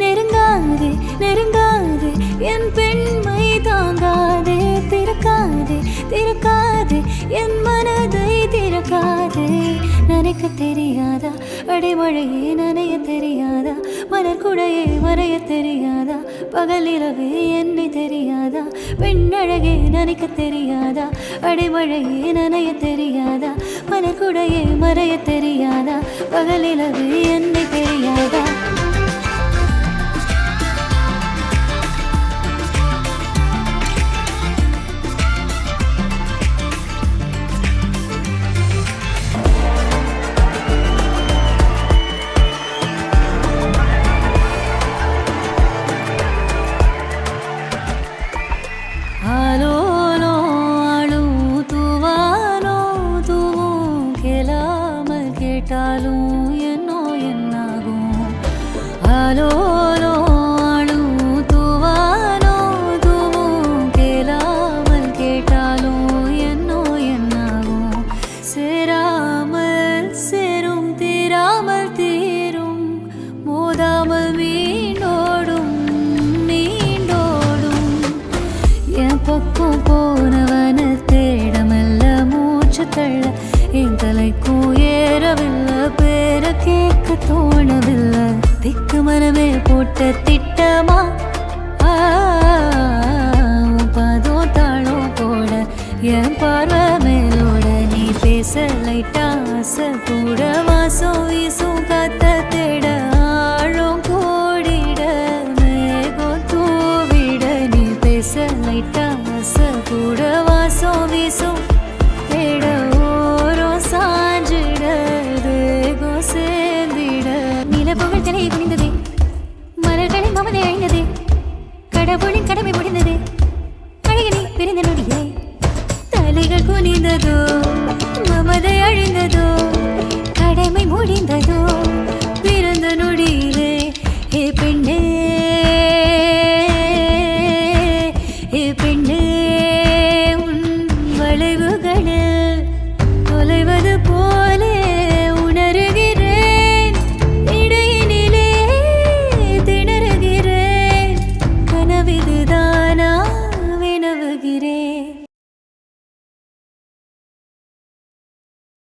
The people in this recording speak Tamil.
நெருங்காதே நெருங்காதே என் பெண்மை தாங்காதே திறக்காதே திறக்காதே என் மனதை திறக்காதே நினைக்க தெரியாதா அடைமழையே நனைய தெரியாதா மலர் குடையே மறைய தெரியாதா பகலிரவே என்னை தெரியாதா பெண்ணழகே நினைக்க தெரியாதா அடைமழையே நனைய தெரியாதா மலர் குடையே மறைய தெரியாதா பகலிரவே என்னை தெரியாதா கேட்டாலும் என்னோ என்னாகும் ஆலோலோ ஆளும் தூவானோ தூவும் கேளாமல் கேட்டாலும் என்னோ என்னாகும் சேராமல் சேரும் தீராமல் தீரும் மோதாமல் மீண்டோடும் மீண்டோடும் என் பக்கம் போனவன தேடமெல்ல மூச்சு தள்ள என் தலைக்கும் ஏறவில்லை பேர கேட்க தோணவில்லை திக்கு மனமே போட்ட திட்டமா பாதோ தாளம் போட என் பார்வை மேலோட நீ பேச லைட்டா ஆசை கூட வாசம் வீசும் காத்த தேட ஆழம் கோடிட மேகம் தூவிட நீ பேச லைட்டா ஆசை கூட வாசம் வீசும் தேட நிலவுகள் தலையை குனிந்ததே மலர்களின் மமதை அழிந்ததே கடவுளின் கடமை முடிந்ததே அழகினை பிரிந்த நொடியே தலைகள் குனிந்ததோ மமதை அழிந்ததோ கடமை முடிந்ததோ பிறந்த நொடியிலே ஏ பெண்ணே ஏ பெண்ணே உன் வளைவுகளில் தொலைவது போலே உணர்கிறேன் இடையினிலே திணறுகிறேன் கனவிதுதானா வினவுகிறேன்